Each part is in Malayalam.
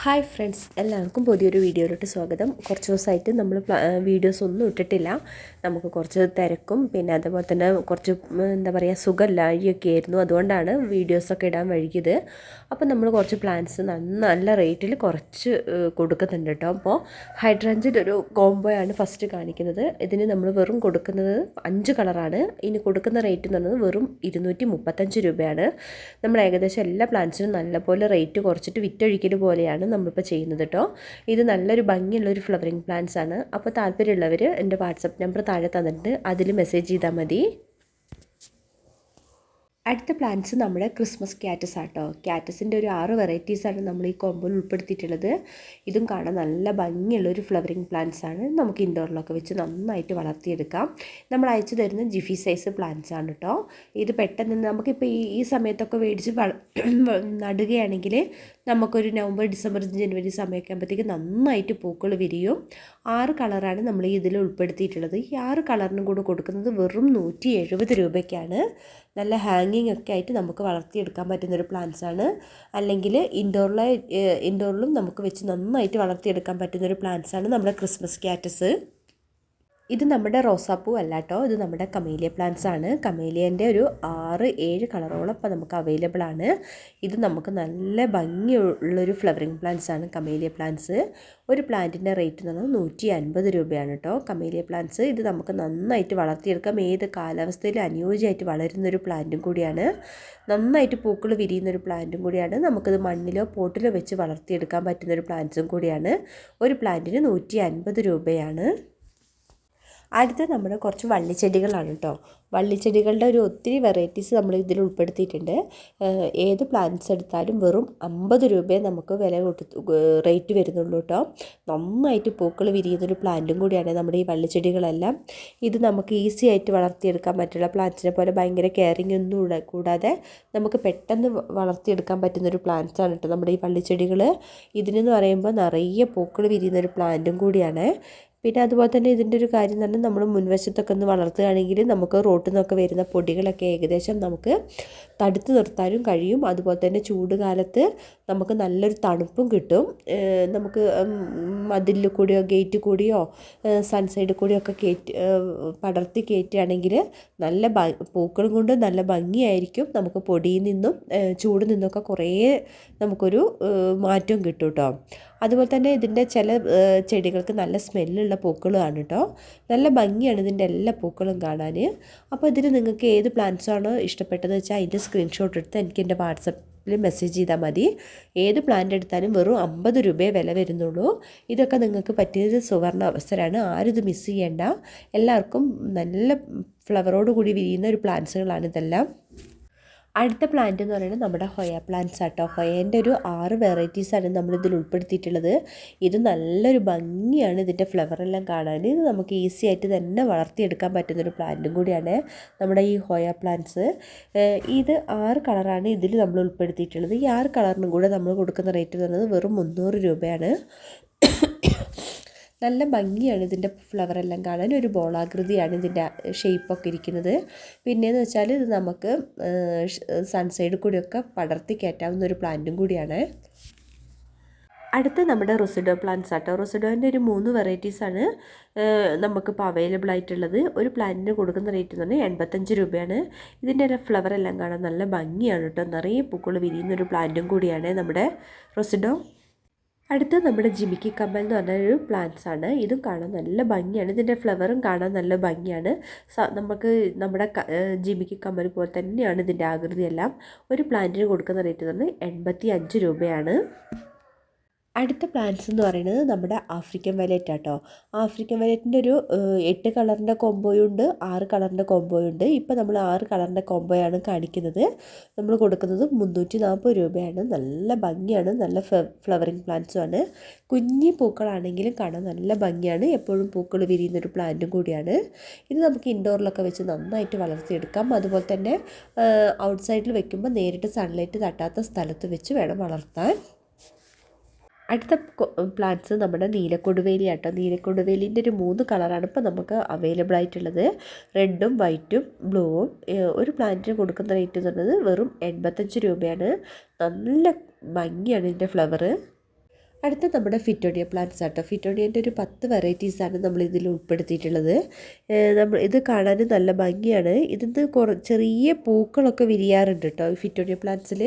ഹായ് ഫ്രണ്ട്സ്, എല്ലാവർക്കും പുതിയൊരു വീഡിയോയിലോട്ട് സ്വാഗതം. കുറച്ച് ദിവസമായിട്ട് നമ്മൾ വീഡിയോസ് ഒന്നും ഇട്ടിട്ടില്ല. നമുക്ക് കുറച്ച് തിരക്കും പിന്നെ അതുപോലെ തന്നെ കുറച്ച് എന്താ പറയുക സുഖമില്ലായ്മയൊക്കെ ആയിരുന്നു. അതുകൊണ്ടാണ് വീഡിയോസൊക്കെ ഇടാൻ വൈകിയത്. അപ്പോൾ നമ്മൾ കുറച്ച് പ്ലാന്റ്സ് നല്ല റേറ്റിൽ കുറച്ച് കൊടുക്കുന്നുണ്ട് കേട്ടോ. അപ്പോൾ ഹൈഡ്രഞ്ചിൻ്റെ ഒരു കോംബോയാണ് ഫസ്റ്റ് കാണിക്കുന്നത്. ഇതിന് നമ്മൾ വെറും കൊടുക്കുന്നത് 5 കളറാണ്. ഇനി കൊടുക്കുന്ന റേറ്റ് എന്ന് പറയുന്നത് വെറും 235 രൂപയാണ്. നമ്മൾ ഏകദേശം എല്ലാ പ്ലാന്റ്സിനും നല്ലപോലെ റേറ്റ് കുറച്ചിട്ട് വിറ്റൊഴിക്കൽ പോലെയാണ് നമ്മളിപ്പോൾ ചെയ്യുന്നത് കേട്ടോ. ഇത് നല്ലൊരു ഭംഗിയുള്ളൊരു ഫ്ലവറിങ് പ്ലാന്റ്സ് ആണ്. അപ്പോൾ താല്പര്യമുള്ളവർ എൻ്റെ വാട്സപ്പ് നമ്പർ താഴെ തന്നിട്ടുണ്ട്, അതിൽ മെസ്സേജ് ചെയ്താൽ മതി. അടുത്ത പ്ലാന്റ്സ് നമ്മുടെ ക്രിസ്മസ് ക്യാറ്റസ് ആട്ടോ. ക്യാറ്റസിൻ്റെ ഒരു 6 വെറൈറ്റീസാണ് നമ്മൾ ഈ കോമ്പോയിൽ ഉൾപ്പെടുത്തിയിട്ടുള്ളത്. ഇതും കാണാൻ നല്ല ഭംഗിയുള്ളൊരു ഫ്ലവറിങ് പ്ലാന്റ്സ് ആണ്. നമുക്ക് ഇൻഡോറിലൊക്കെ വെച്ച് നന്നായിട്ട് വളർത്തിയെടുക്കാം. നമ്മൾ അയച്ചു തരുന്ന ജിഫി സൈസ് പ്ലാന്റ്സ് ആണ് കേട്ടോ. ഇത് പെട്ടെന്ന് നമുക്കിപ്പോൾ ഈ സമയത്തൊക്കെ മേടിച്ച് നടുകയാണെങ്കിൽ നമുക്കൊരു നവംബർ ഡിസംബർ ജനുവരി സമയമൊക്കെ ആകുമ്പോഴത്തേക്ക് നന്നായിട്ട് പൂക്കൾ വിരിയും. 6 കളറാണ് നമ്മൾ ഇതിൽ ഉൾപ്പെടുത്തിയിട്ടുള്ളത്. ഈ 6 കളറിനും കൂടെ കൊടുക്കുന്നത് വെറും 170 രൂപയ്ക്കാണ്. നല്ല ഹാങ്ങിങ് ഒക്കെ ആയിട്ട് നമുക്ക് വളർത്തിയെടുക്കാൻ പറ്റുന്നൊരു പ്ലാന്റ്സ് ആണ്. അല്ലെങ്കിൽ ഇൻഡോറിലും നമുക്ക് വെച്ച് നന്നായിട്ട് വളർത്തിയെടുക്കാൻ പറ്റുന്നൊരു പ്ലാന്റ്സ് ആണ് നമ്മുടെ ക്രിസ്മസ് ക്യാറ്റസ്. ഇത് നമ്മുടെ റോസാപ്പൂ അല്ല കേട്ടോ, ഇത് നമ്മുടെ കമേലിയ പ്ലാന്റ്സ് ആണ്. കമേലിയൻ്റെ ഒരു 6-7 കളറോളം ഇപ്പോൾ നമുക്ക് അവൈലബിൾ ആണ്. ഇത് നമുക്ക് നല്ല ഭംഗിയുള്ളൊരു ഫ്ലവറിങ് പ്ലാന്റ്സ് ആണ് കമേലിയ പ്ലാന്റ്സ്. ഒരു പ്ലാന്റിൻ്റെ റേറ്റ് എന്ന് പറഞ്ഞാൽ 150 രൂപയാണ് കേട്ടോ. കമേലിയ പ്ലാന്റ്സ് ഇത് നമുക്ക് നന്നായിട്ട് വളർത്തിയെടുക്കാം. ഏത് കാലാവസ്ഥയിലും അനുയോജ്യമായിട്ട് വളരുന്നൊരു പ്ലാന്റും കൂടിയാണ്. നന്നായിട്ട് പൂക്കൾ വിരിയുന്നൊരു പ്ലാന്റും കൂടിയാണ്. നമുക്കിത് മണ്ണിലോ പോട്ടിലോ വെച്ച് വളർത്തിയെടുക്കാൻ പറ്റുന്നൊരു പ്ലാന്റ്സും കൂടിയാണ്. ഒരു പ്ലാന്റിന് 150 രൂപയാണ്. അടുത്ത നമ്മുടെ കുറച്ച് വള്ളിച്ചെടികളാണ് കേട്ടോ. വള്ളിച്ചെടികളുടെ ഒരു ഒത്തിരി വെറൈറ്റീസ് നമ്മൾ ഇതിൽ ഉൾപ്പെടുത്തിയിട്ടുണ്ട്. ഏത് പ്ലാന്റ്സ് എടുത്താലും വെറും 50 രൂപയെ നമുക്ക് റേറ്റ് വരുന്നുള്ളൂ കേട്ടോ. നന്നായിട്ട് പൂക്കൾ വിരിയുന്നൊരു പ്ലാന്റും കൂടിയാണ് നമ്മുടെ ഈ വള്ളിച്ചെടികളെല്ലാം. ഇത് നമുക്ക് ഈസി ആയിട്ട് വളർത്തിയെടുക്കാൻ പറ്റുള്ള പ്ലാന്റ്സിനെ പോലെ ഭയങ്കര കെയറിങ് ഒന്നും കൂടാതെ നമുക്ക് പെട്ടെന്ന് വളർത്തിയെടുക്കാൻ പറ്റുന്നൊരു പ്ലാന്റ്സ് ആണ് കേട്ടോ നമ്മുടെ ഈ വള്ളിച്ചെടികൾ. ഇതിനെന്ന് പറയുമ്പോൾ നിറയെ പൂക്കൾ വിരിയുന്നൊരു പ്ലാന്റും കൂടിയാണ്. പിന്നെ അതുപോലെ തന്നെ ഇതിൻ്റെ ഒരു കാര്യം തന്നെ നമ്മൾ മുൻവശത്തൊക്കെ ഒന്ന് വളർത്തുകയാണെങ്കിൽ നമുക്ക് റോട്ടിൽ നിന്നൊക്കെ വരുന്ന പൊടികളൊക്കെ ഏകദേശം നമുക്ക് തടുത്ത് നിർത്താനും കഴിയും. അതുപോലെ തന്നെ ചൂട് കാലത്ത് നമുക്ക് നല്ലൊരു തണുപ്പും കിട്ടും. നമുക്ക് മതിലിൽ കൂടിയോ ഗേറ്റ് കൂടിയോ സൺസൈഡിൽ കൂടിയോ ഒക്കെ പടർത്തി കയറ്റുകയാണെങ്കിൽ നല്ല പൂക്കളും കൊണ്ട് നല്ല ഭംഗിയായിരിക്കും. നമുക്ക് പൊടിയിൽ നിന്നും ചൂടിൽ നിന്നൊക്കെ കുറേ നമുക്കൊരു മാറ്റം കിട്ടും കേട്ടോ. അതുപോലെ തന്നെ ഇതിൻ്റെ ചില ചെടികൾക്ക് നല്ല സ്മെല്ലുള്ള പൂക്കളുമാണ് കേട്ടോ. നല്ല ഭംഗിയാണ് ഇതിൻ്റെ എല്ലാ പൂക്കളും കാണാൻ. അപ്പോൾ ഇതിന് നിങ്ങൾക്ക് ഏത് പ്ലാന്റ്സാണോ ഇഷ്ടപ്പെട്ടതെന്ന് വെച്ചാൽ അതിൻ്റെ സ്ക്രീൻഷോട്ട് എടുത്ത് എനിക്ക് എൻ്റെ വാട്സപ്പിൽ മെസ്സേജ് ചെയ്താൽ മതി. ഏത് പ്ലാന്റ് എടുത്താലും വെറും 50 രൂപയെ വില വരുന്നുള്ളൂ. ഇതൊക്കെ നിങ്ങൾക്ക് പറ്റിയൊരു സുവർണ്ണ അവസരമാണ്. ആരും ഇത് മിസ് ചെയ്യേണ്ട. എല്ലാവർക്കും നല്ല ഫ്ലവറോട് കൂടി വിരിയുന്ന ഒരു പ്ലാന്റ്സുകളാണ് ഇതെല്ലാം. അടുത്ത പ്ലാന്റ് എന്ന് പറയുന്നത് നമ്മുടെ ഹൊയ പ്ലാന്റ്സ് ആട്ടോ. ഹൊയേൻ്റെ ഒരു 6 വെറൈറ്റീസാണ് നമ്മളിതിൽ ഉൾപ്പെടുത്തിയിട്ടുള്ളത്. ഇത് നല്ലൊരു ഭംഗിയാണ് ഇതിൻ്റെ ഫ്ലവറെല്ലാം കാണാൻ. ഇത് നമുക്ക് ഈസി ആയിട്ട് തന്നെ വളർത്തിയെടുക്കാൻ പറ്റുന്നൊരു പ്ലാന്റും കൂടിയാണ് നമ്മുടെ ഈ ഹൊയ പ്ലാന്റ്സ്. ഇത് 6 കളറാണ് ഇതിൽ നമ്മൾ ഉൾപ്പെടുത്തിയിട്ടുള്ളത്. ഈ 6 കളറിനും കൂടെ നമ്മൾ കൊടുക്കുന്ന റേറ്റ് എന്ന് പറയുന്നത് വെറും 300 രൂപയാണ്. നല്ല ഭംഗിയാണ് ഇതിൻ്റെ ഫ്ലവറെല്ലാം കാണാൻ. ഒരു ബോളാകൃതിയാണ് ഇതിൻ്റെ ഷേപ്പൊക്കെ ഇരിക്കുന്നത്. പിന്നെയെന്ന് വെച്ചാൽ ഇത് നമുക്ക് സൺസൈഡിൽ കൂടിയൊക്കെ പടർത്തി കയറ്റാവുന്ന ഒരു പ്ലാന്റും കൂടിയാണ്. അടുത്ത നമ്മുടെ റൊസിഡോ പ്ലാന്റ്സ് ആട്ടോ. റൊസിഡോൻ്റെ ഒരു 3 വെറൈറ്റീസാണ് നമുക്കിപ്പോൾ അവൈലബിൾ ആയിട്ടുള്ളത്. ഒരു പ്ലാന്റിന് കൊടുക്കുന്ന റേറ്റ് എന്ന് പറഞ്ഞാൽ 85 രൂപയാണ്. ഇതിൻ്റെ ഒരു ഫ്ലവറെല്ലാം കാണാൻ നല്ല ഭംഗിയാണ് കേട്ടോ. നിറയെ പൂക്കൾ വിരിയുന്നൊരു പ്ലാന്റും കൂടിയാണ് നമ്മുടെ റൊസിഡോ. അടുത്ത് നമ്മുടെ ജിമിക്കി കമ്മൽ എന്ന് പറഞ്ഞൊരു പ്ലാന്റ്സ് ആണ്. ഇതും കാണാൻ നല്ല ഭംഗിയാണ്. ഇതിൻ്റെ ഫ്ലവറും കാണാൻ നല്ല ഭംഗിയാണ്. നമുക്ക് നമ്മുടെ ജിമിക്കി കമ്മൽ പോലെ തന്നെയാണ് ഇതിൻ്റെ ആകൃതിയെല്ലാം. ഒരു പ്ലാന്റിന് കൊടുക്കുന്ന റേറ്റ് എന്ന് പറഞ്ഞാൽ 85 രൂപയാണ്. അടുത്ത പ്ലാന്റ്സ് എന്ന് പറയുന്നത് നമ്മുടെ ആഫ്രിക്കൻ വയലറ്റ് ആട്ടോ. ആഫ്രിക്കൻ വയലറ്റിൻ്റെ ഒരു 8 കളറിൻ്റെ കോംബോയുണ്ട്, 6 കളറിൻ്റെ കോംബോയുണ്ട്. ഇപ്പോൾ നമ്മൾ 6 കളറിൻ്റെ കോംബോയാണ് കാണിക്കുന്നത്. നമ്മൾ കൊടുക്കുന്നത് 340 രൂപയാണ്. നല്ല ഭംഗിയാണ്. നല്ല ഫ്ലവറിങ് പ്ലാന്റ്സുമാണ്. കുഞ്ഞി പൂക്കളാണെങ്കിലും കാണാൻ നല്ല ഭംഗിയാണ്. എപ്പോഴും പൂക്കൾ വിരിയുന്നൊരു പ്ലാന്റും കൂടിയാണ്. ഇത് നമുക്ക് ഇൻഡോറിലൊക്കെ വെച്ച് നന്നായിട്ട് വളർത്തിയെടുക്കാം. അതുപോലെ തന്നെ ഔട്ട്സൈഡിൽ വെക്കുമ്പോൾ നേരിട്ട് സൺലൈറ്റ് തട്ടാത്ത സ്ഥലത്ത് വെച്ച് വേണം വളർത്താൻ. അടുത്ത പ്ലാന്റ്സ് നമ്മുടെ നീലക്കൊടുവേലി ആട്ടോ. നീലക്കൊടുവേലിൻ്റെ ഒരു 3 കളറാണ് ഇപ്പോൾ നമുക്ക് അവൈലബിൾ ആയിട്ടുള്ളത്. റെഡും വൈറ്റും ബ്ലൂവും. ഒരു പ്ലാന്റിന് കൊടുക്കുന്ന റേറ്റ് എന്ന് പറയുന്നത് വെറും 85 രൂപയാണ്. നല്ല ഭംഗിയാണ് ഇതിൻ്റെ ഫ്ലവർ. അടുത്ത നമ്മുടെ ഫിറ്റോണിയ പ്ലാന്റ്സ് ആട്ടോ. ഫിറ്റോണിയൻ്റെ ഒരു 10 വെറൈറ്റീസാണ് നമ്മൾ ഇതിൽ ഉൾപ്പെടുത്തിയിട്ടുള്ളത്. ഇത് കാണാൻ നല്ല ഭംഗിയാണ്. ഇതിന്ന് ചെറിയ പൂക്കളൊക്കെ വിരിയാറുണ്ട് കേട്ടോ ഈ ഫിറ്റോണിയ പ്ലാന്റ്സിൽ.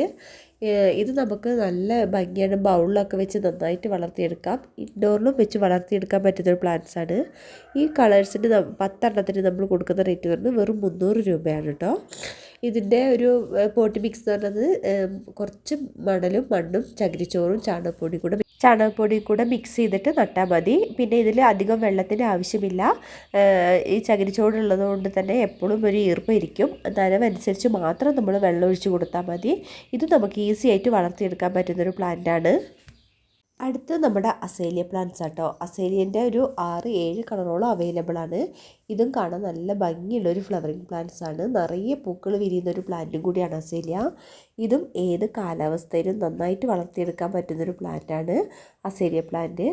ഇത് നമുക്ക് നല്ല ഭംഗിയാണ്. ബൗളിലൊക്കെ വെച്ച് നന്നായിട്ട് വളർത്തിയെടുക്കാം. ഇൻഡോറിലും വെച്ച് വളർത്തിയെടുക്കാൻ പറ്റുന്നൊരു പ്ലാന്റ്സ് ആണ്. ഈ കളേഴ്സിന് 10 എണ്ണത്തിന് നമ്മൾ കൊടുക്കുന്ന റേറ്റ് വരുന്നത് വെറും 300 രൂപയാണ് കേട്ടോ. ഇതിൻ്റെ ഒരു പോട്ടി മിക്സ് എന്ന് പറഞ്ഞത് കുറച്ച് മണ്ണും ചകിരിച്ചോറും ചാണകപ്പൊടി കൂടെ മിക്സ് ചെയ്തിട്ട് നട്ടാൽ മതി. പിന്നെ ഇതിൽ അധികം വെള്ളത്തിൻ്റെ ആവശ്യമില്ല. ഈ ചകിരിച്ചോറുള്ളത് കൊണ്ട് തന്നെ എപ്പോഴും ഒരു ഈർപ്പം ഇരിക്കും. നനവനുസരിച്ച് മാത്രം നമ്മൾ വെള്ളം ഒഴിച്ച് കൊടുത്താൽ മതി. ഇത് നമുക്ക് ഈസി ആയിട്ട് വളർത്തിയെടുക്കാൻ പറ്റുന്നൊരു പ്ലാന്റാണ്. അടുത്ത് നമ്മുടെ അസേലിയ പ്ലാന്റ്സ് ആട്ടോ. അസേലിയൻ്റെ ഒരു 6-7 കളറോളം അവൈലബിൾ ആണ്. ഇതും കാണാൻ നല്ല ഭംഗിയുള്ളൊരു ഫ്ലവറിങ് പ്ലാന്റ്സ് ആണ്. നിറയെ പൂക്കൾ വിരിയുന്ന ഒരു പ്ലാന്റും കൂടിയാണ് അസേലിയ. ഇതും ഏത് കാലാവസ്ഥയിലും നന്നായിട്ട് വളർത്തിയെടുക്കാൻ പറ്റുന്നൊരു പ്ലാന്റാണ് അസേലിയ പ്ലാന്റ്.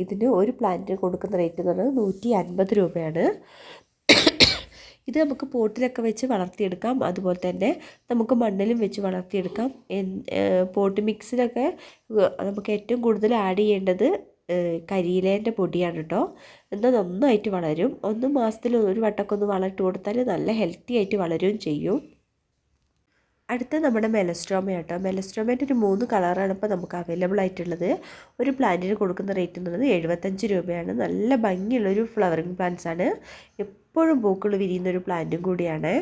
ഇതിന് ഒരു പ്ലാന്റിന് കൊടുക്കുന്ന റേറ്റ് എന്ന് പറഞ്ഞാൽ 150 രൂപയാണ്. ഇത് നമുക്ക് പോട്ടിലൊക്കെ വെച്ച് വളർത്തിയെടുക്കാം. അതുപോലെ തന്നെ നമുക്ക് മണ്ണിലും വെച്ച് വളർത്തിയെടുക്കാം. പോട്ട് മിക്സിലൊക്കെ നമുക്ക് ഏറ്റവും കൂടുതൽ ആഡ് ചെയ്യേണ്ടത് കരിയിലേൻ്റെ പൊടിയാണ് കേട്ടോ. എന്നാൽ നന്നായിട്ട് വളരും. 1 മാസത്തിൽ ഒരു വട്ടമൊക്കെ ഒന്ന് വളമിട്ട് കൊടുത്താൽ നല്ല ഹെൽത്തി ആയിട്ട് വളരുകയും ചെയ്യും. അടുത്ത നമ്മുടെ മെലസ്ട്രോമ കേട്ടോ. മെലസ്ട്രോമേൻ്റെ ഒരു 3 കളറാണ് ഇപ്പോൾ നമുക്ക് അവൈലബിൾ ആയിട്ടുള്ളത്. ഒരു പ്ലാന്റിന് കൊടുക്കുന്ന റേറ്റ് എന്നുള്ളത് 75 രൂപയാണ്. നല്ല ഭംഗിയുള്ളൊരു ഫ്ലവറിങ് പ്ലാന്റ്സ് ആണ്. എപ്പോഴും പൂക്കൾ വിരിയുന്നൊരു പ്ലാന്റും കൂടിയാണ്.